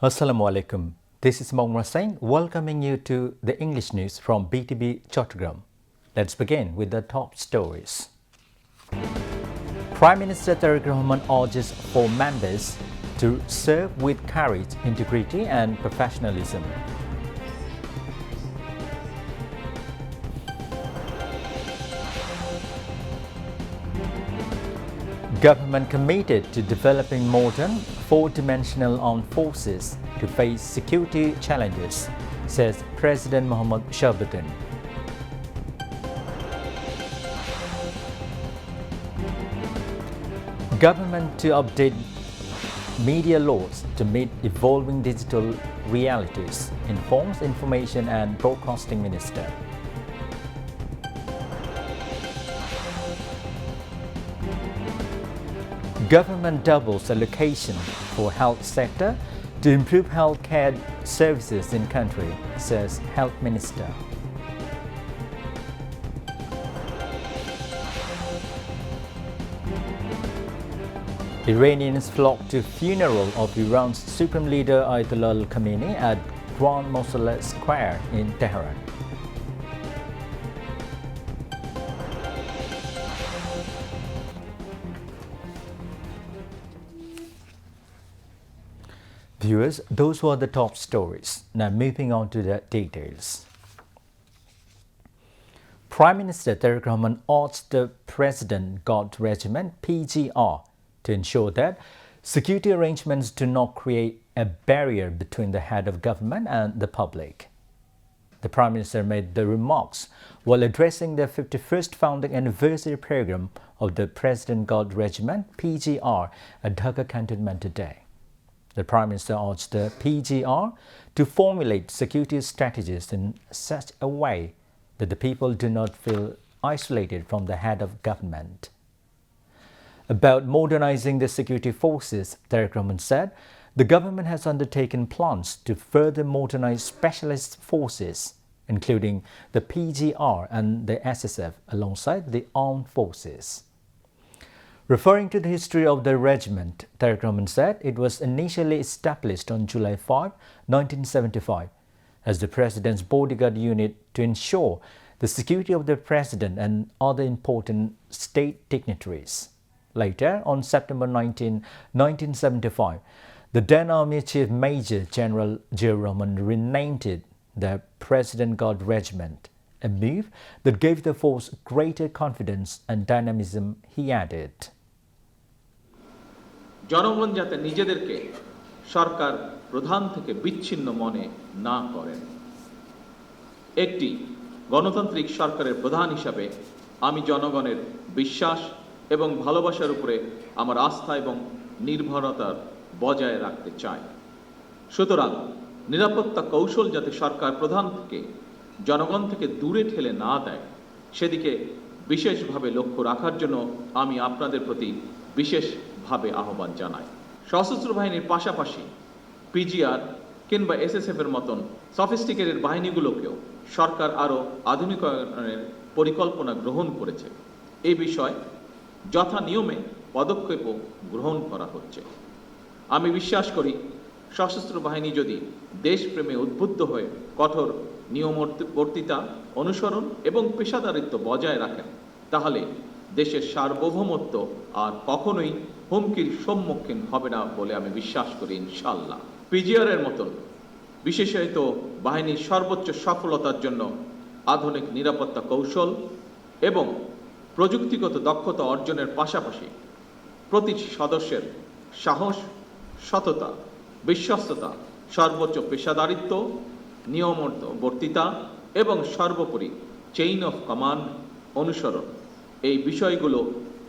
Assalamu alaikum. This is Mohammad Hussain welcoming you to the English news from Btv-Chattogram. Let's begin with the top stories. Prime Minister Tariq Rahman urges for members to serve with courage, integrity and professionalism. Government committed to developing modern, four-dimensional armed forces to face security challenges, says President Mohammad Shongbad. Government to update media laws to meet evolving digital realities, informs Information and Broadcasting Minister. Government doubles allocation for health sector to improve health care services in country, says Health Minister. Iranians flock to funeral of Iran's Supreme Leader Ayatollah Khamenei at Grand Mosque Square in Tehran. Viewers, those were the top stories. Now moving on to the details. Prime Minister Tariq Rahman urged the President Guard Regiment (PGR) to ensure that security arrangements do not create a barrier between the head of government and the public. The Prime Minister made the remarks while addressing the 51st founding anniversary program of the President Guard Regiment (PGR) at Dhaka Cantonment today. The Prime Minister urged the PGR to formulate security strategies in such a way that the people do not feel isolated from the head of government. About modernizing the security forces, Tariq Rahman said the government has undertaken plans to further modernize specialist forces, including the PGR and the SSF alongside the armed forces. Referring to the history of the regiment, Tariq Rahman said it was initially established on July 5, 1975, as the President's bodyguard unit to ensure the security of the President and other important state dignitaries. Later, on September 19, 1975, the then Army Chief Major General Ziaur Rahman renamed it the President Guard Regiment, a move that gave the force greater confidence and dynamism, he added. জনগণ যাতে নিজেদেরকে সরকার প্রধান থেকে বিচ্ছিন্ন মনে না করেন। একটি গণতান্ত্রিক সরকারের প্রধান হিসাবে আমি জনগণের বিশ্বাস এবং ভালোবাসার উপরে আমার আস্থা এবং নির্ভরতা বজায় রাখতে চাই। সুতরাং নিরাপত্তা কৌশল যাতে সরকার প্রধান থেকে জনগণ থেকে দূরে ঠেলে না দেয় সেদিকে বিশেষভাবে লক্ষ্য রাখার জন্য আমি আপনাদের প্রতি বিশেষভাবে আহ্বান জানাই। সশস্ত্র বাহিনীর পাশাপাশি পিজিআর কিংবা এসএসএফ এর মতন সফিস্টিকেটেড বাহিনীগুলোকেও সরকার আরও আধুনিকায়নের পরিকল্পনা গ্রহণ করেছে। এই বিষয়ে যথা নিয়মে পদক্ষেপও গ্রহণ করা হচ্ছে। আমি বিশ্বাস করি সশস্ত্র বাহিনী যদি দেশপ্রেমে উদ্বুদ্ধ হয়ে কঠোর নিয়মবর্তিতা অনুসরণ এবং পেশাদারিত্ব বজায় রাখেন তাহলে দেশের সার্বভৌমত্ব আর কখনোই হুমকির সম্মুখীন হবে না বলে আমি বিশ্বাস করি ইনশাআল্লাহ। পিজিআর এর মতন বিশেষায়িত বাহিনীর সর্বোচ্চ সফলতার জন্য আধুনিক নিরাপত্তা কৌশল এবং প্রযুক্তিগত দক্ষতা অর্জনের পাশাপাশি প্রতিটি সদস্যের সাহস, সততা, বিশ্বস্ততা, সর্বোচ্চ পেশাদারিত্ব, নিয়মবর্তিতা এবং সর্বোপরি চেইন অফ কমান্ড অনুসরণ এই বিষয়গুলো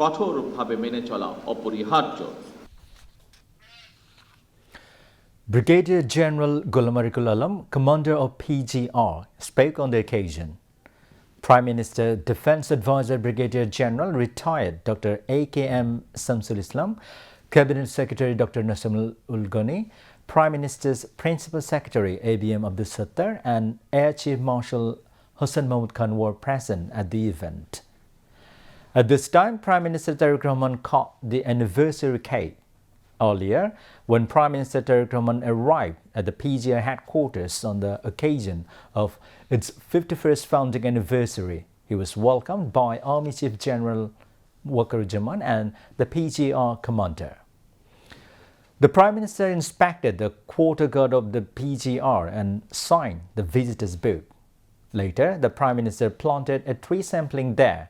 কঠোরভাবে মেনে চলা অপরিহার্য। Brigadier General Ghulam Arikul Alam, Commander of PGR, spoke on the occasion. Prime Minister Defence Advisor Brigadier General retired Dr. A.K.M. Samsul Islam, Cabinet Secretary Dr. Nasimul Ghani, Prime Minister's Principal Secretary ABM Abdul Sattar and Air Chief Marshal Hussain Mahmud Khan were present at the event. At this time, Prime Minister Tariq Rahman cut the anniversary cake. Earlier, when Prime Minister Tareq Rahman arrived at the PGI headquarters on the occasion of its 51st founding anniversary, he was welcomed by Army Chief General Wakar and the PGR commander. The Prime Minister inspected the quarter guard of the PGR and signed the visitor's book. Later, the Prime Minister planted a tree sapling there.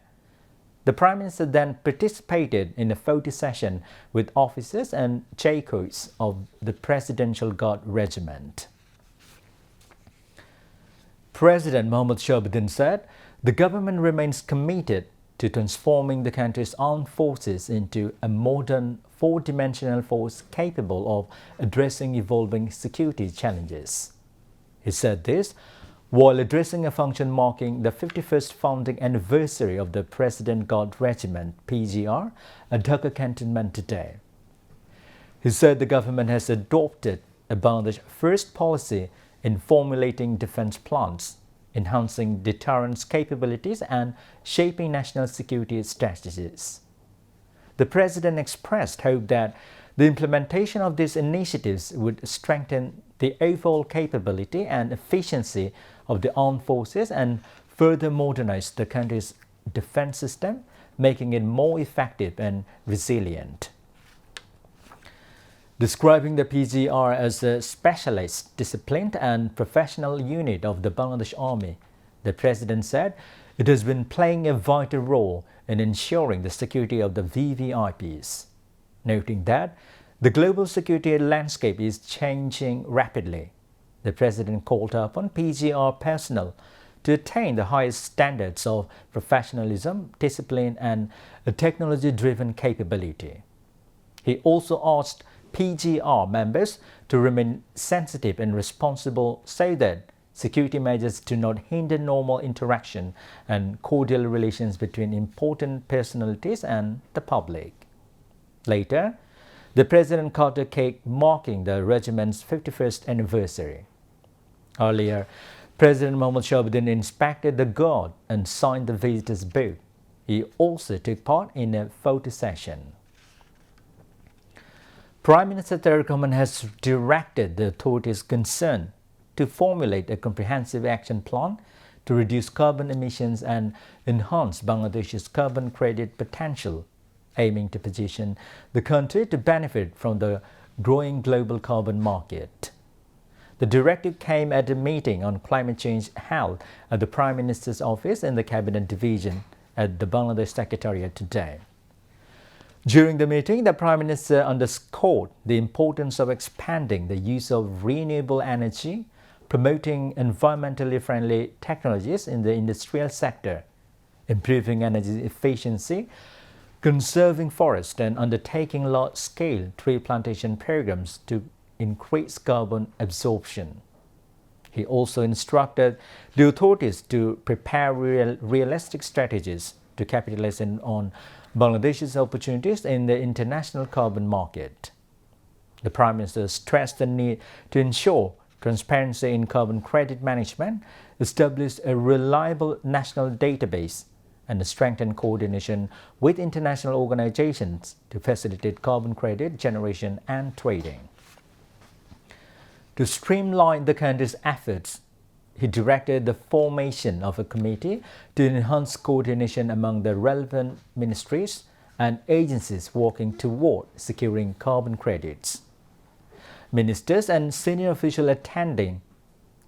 The Prime Minister then participated in a photo session with officers and Chaikos of the Presidential Guard Regiment. President Mohammad Shahbuddin said the government remains committed to transforming the country's armed forces into a modern, four-dimensional force capable of addressing evolving security challenges. He said this while addressing a function marking the 51st founding anniversary of the President Guard Regiment, PGR, at Dhaka Cantonment today. He said the government has adopted a Bangladesh-first policy in formulating defense plans, enhancing deterrence capabilities and shaping national security strategies. The President expressed hope that the implementation of these initiatives would strengthen the overall capability and efficiency of the armed forces and further modernize the country's defense system, making it more effective and resilient. Describing the PGR as a specialized, disciplined and professional unit of the Bangladesh Army, the President said it has been playing a vital role in ensuring the security of the VVIPs, noting that the global security landscape is changing rapidly. The President called upon PGR personnel to attain the highest standards of professionalism, discipline and a technology-driven capability. He also asked PGR members to remain sensitive and responsible so that security measures do not hinder normal interaction and cordial relations between important personalities and the public. Later, the President cut a cake marking the regiment's 51st anniversary. Earlier, President Mohammad Shahbuddin inspected the guard and signed the visitor's book. He also took part in a photo session. Prime Minister Tareq Rahman has directed the authorities concerned to formulate a comprehensive action plan to reduce carbon emissions and enhance Bangladesh's carbon credit potential, aiming to position the country to benefit from the growing global carbon market. The directive came at a meeting on climate change held at the Prime Minister's office in the Cabinet Division at the Bangladesh Secretariat today. During the meeting, the Prime Minister underscored the importance of expanding the use of renewable energy, promoting environmentally friendly technologies in the industrial sector, improving energy efficiency, conserving forests and undertaking large-scale tree plantation programs to increase carbon absorption. He also instructed the authorities to prepare realistic strategies to capitalize on Bangladesh's opportunities in the international carbon market. The Prime Minister stressed the need to ensure transparency in carbon credit management, establish a reliable national database, and strengthen coordination with international organizations to facilitate carbon credit generation and trading. To streamline the country's efforts, he directed the formation of a committee to enhance coordination among the relevant ministries and agencies working toward securing carbon credits. Ministers and senior officials attending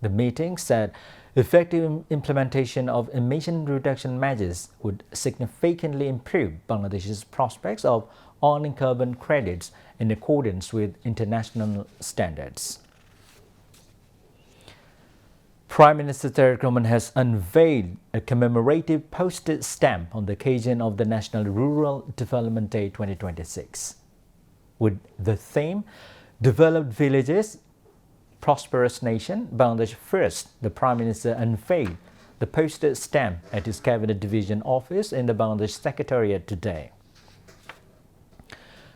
the meeting said effective implementation of emission reduction measures would significantly improve Bangladesh's prospects of earning carbon credits in accordance with international standards. Prime Minister Tareq Rahman has unveiled a commemorative postage stamp on the occasion of the National Rural Development Day 2026. With the theme, Developed Villages, Prosperous Nation, Bangladesh First, the Prime Minister unveiled the postage stamp at his Cabinet Division office in the Bangladesh Secretariat today.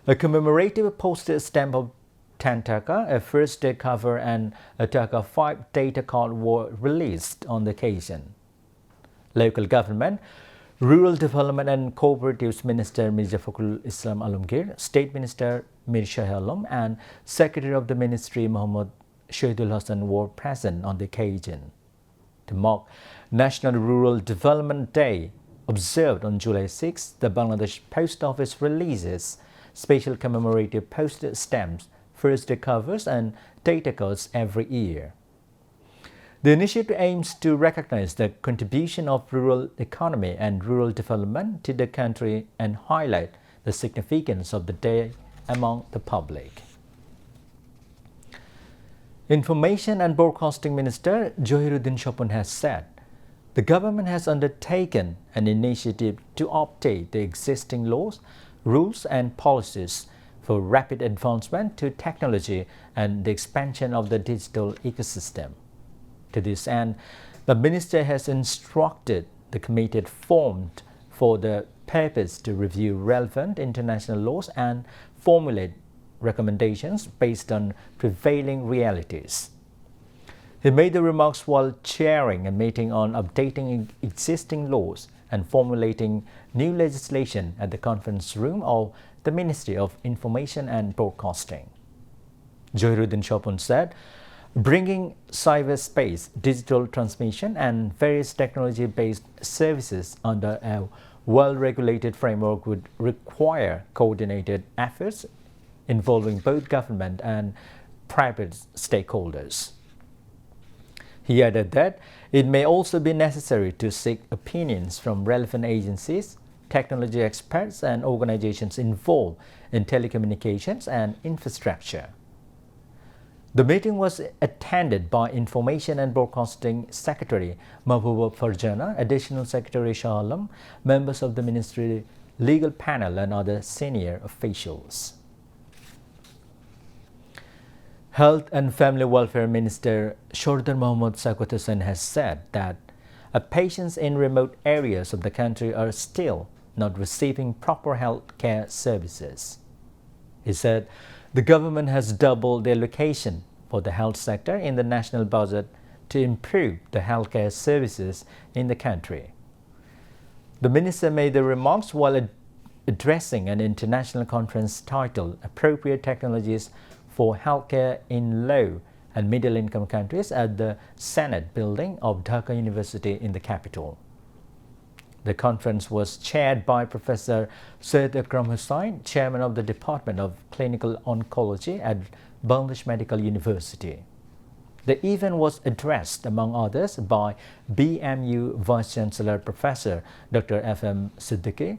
A commemorative postage stamp of 10 taka, a first day cover and a taka 5 data card were released on the occasion. Local government Rural Development and Cooperatives Minister Mirza Fakhrul Islam Alamgir, State Minister Mir Shah Alam and Secretary of the Ministry Muhammad Shahidul Hassan were present on the occasion. To mark National Rural Development Day, observed on July 6, the Bangladesh Post Office releases special commemorative postage stamps, first-day covers and data cards every year. The initiative aims to recognize the contribution of rural economy and rural development to the country and highlight the significance of the day among the public. Information and Broadcasting Minister Johiruddin Shopun has said the government has undertaken an initiative to update the existing laws, rules and policies for rapid advancement to technology and the expansion of the digital ecosystem. To this end, the minister has instructed the committee formed for the purpose to review relevant international laws and formulate recommendations based on prevailing realities. He made the remarks while chairing a meeting on updating existing laws and formulating new legislation at the conference room of the Ministry of Information and Broadcasting. Johiruddin Shopun said, bringing cyberspace, digital transmission and various technology-based services under a well-regulated framework would require coordinated efforts involving both government and private stakeholders. He added that it may also be necessary to seek opinions from relevant agencies, technology experts and organizations involved in telecommunications and infrastructure. The meeting was attended by Information and Broadcasting Secretary Mahbooba Farjana, Additional Secretary Shah Alam, members of the Ministry Legal Panel and other senior officials. Health and Family Welfare Minister Shordar Mohammad Saqut Hussain has said that patients in remote areas of the country are still not receiving proper health care services. He said the government has doubled the allocation for the health sector in the national budget to improve the healthcare services in the country. The minister made the remarks while addressing an international conference titled Appropriate Technologies for Healthcare in Low and Middle-Income Countries at the Senate building of Dhaka University in the capital. The conference was chaired by Professor Syed Akram Hussain, Chairman of the Department of Clinical Oncology at Bangladesh Medical University. The event was addressed, among others, by BMU Vice-Chancellor Professor Dr. F.M. Siddiqui,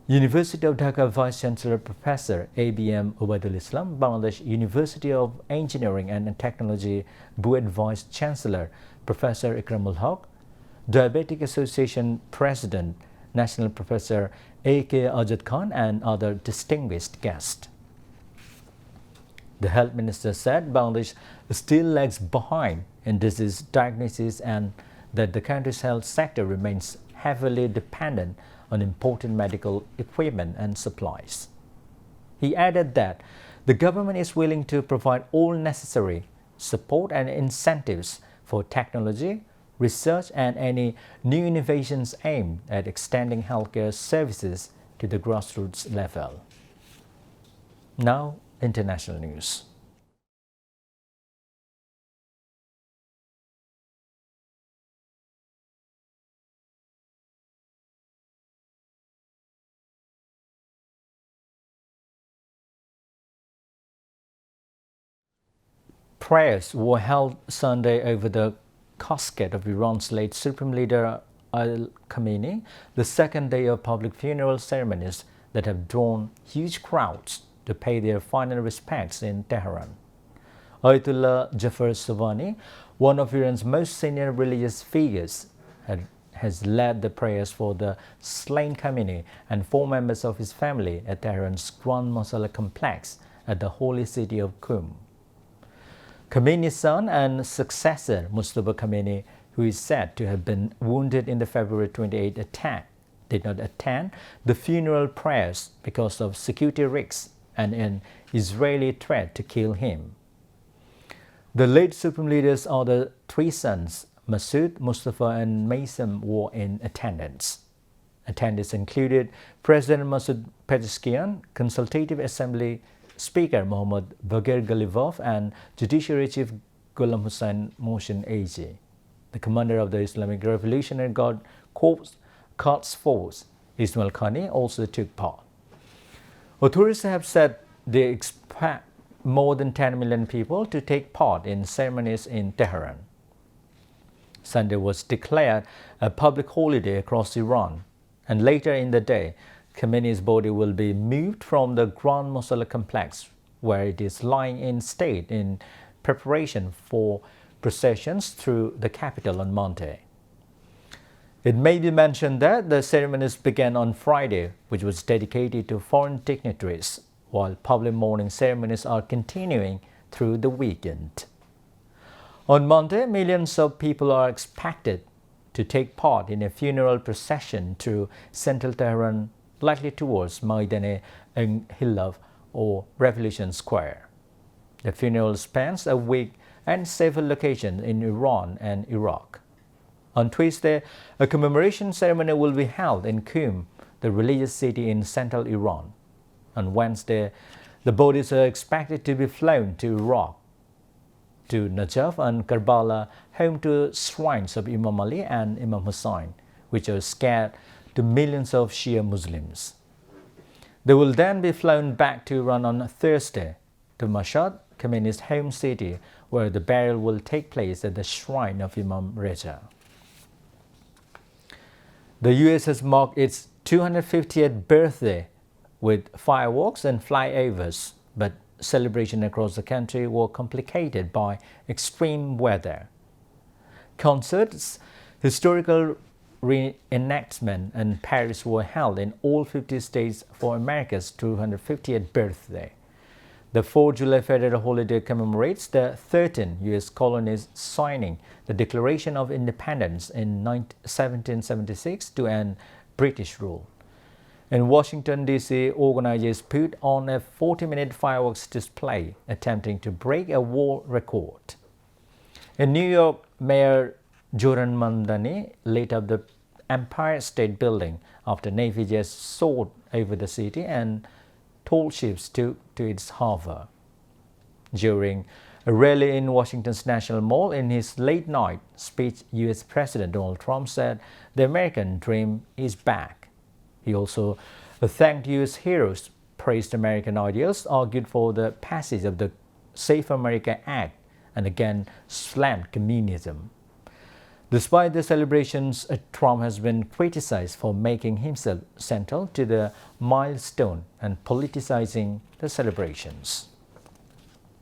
University of Dhaka Vice-Chancellor Professor ABM Ubaidul Islam, Bangladesh University of Engineering and Technology BUET Vice-Chancellor Professor Ikramul Haq, Diabetic Association President, National Professor A.K. Ajad Khan and other distinguished guests. The Health Minister said Bangladesh still lags behind in disease diagnosis and that the country's health sector remains heavily dependent on imported medical equipment and supplies. He added that the government is willing to provide all necessary support and incentives for technology, research and any new innovations aimed at extending healthcare services to the grassroots level. Now, international news. Prayers were held Sunday over the casket of Iran's late Supreme Leader Ali Khamenei, the second day of public funeral ceremonies that have drawn huge crowds to pay their final respects in Tehran. Ayatollah Jafar Savani, one of Iran's most senior religious figures, has led the prayers for the slain Khamenei and 4 members of his family at Tehran's Grand Masala complex at the holy city of Qum. Khamenei's son and successor, Mustafa Khamenei, who is said to have been wounded in the February 28 attack, did not attend the funeral prayers because of security risks and an Israeli threat to kill him. The late Supreme Leader's other 3 sons, Masoud, Mustafa and Maysam, were in attendance. Attendees included President Masoud Pezeshkian, Consultative Assembly Speaker Mohammad Bagher Ghalibaf, and Judiciary Chief Ghulam Hussain Mohsin AG. The commander of the Islamic Revolutionary Guard Corps Quds Force, Ismail Khani, also took part. Authorities have said they expect more than 10 million people to take part in ceremonies in Tehran. Sunday was declared a public holiday across Iran, and later in the day, Khamenei's body will be moved from the Grand Mosala complex, where it is lying in state in preparation for processions through the capital on Monday. It may be mentioned that the ceremonies began on Friday, which was dedicated to foreign dignitaries, while public mourning ceremonies are continuing through the weekend. On Monday, millions of people are expected to take part in a funeral procession through central Tehran, likely towards Maidan-e-Inqilab or Revolution Square. The funeral spans a week and several locations in Iran and Iraq. On Tuesday, a commemoration ceremony will be held in Qum, the religious city in central Iran. On Wednesday, the bodies are expected to be flown to Iraq, to Najaf and Karbala, home to shrines of Imam Ali and Imam Hussain, which are scared to millions of Shia Muslims. They will then be flown back to Iran on Thursday, to Mashhad, Khamenei's home city, where the burial will take place at the shrine of Imam Raater. The U.S. has marked its 250th birthday with fireworks and flyovers, but celebrations across the country were complicated by extreme weather. Concerts, historical reenactment, and parades were held in all 50 states for America's 250th birthday. The 4th of July federal holiday commemorates the 13 U.S. colonies signing the Declaration of Independence in 1776 to end British rule. In Washington, D.C., organizers put on a 40-minute fireworks display, attempting to break a world record. In New York, Mayor Joran Mamdani lit up the Empire State Building after Navy jets soared over the city and tall ships took to its harbor. During a rally in Washington's National Mall, in his late-night speech, U.S. President Donald Trump said the American dream is back. He also thanked U.S. heroes, praised American ideals, argued for the passage of the Safe America Act, and again slammed communism. Despite the celebrations, Trump has been criticized for making himself central to the milestone and politicizing the celebrations.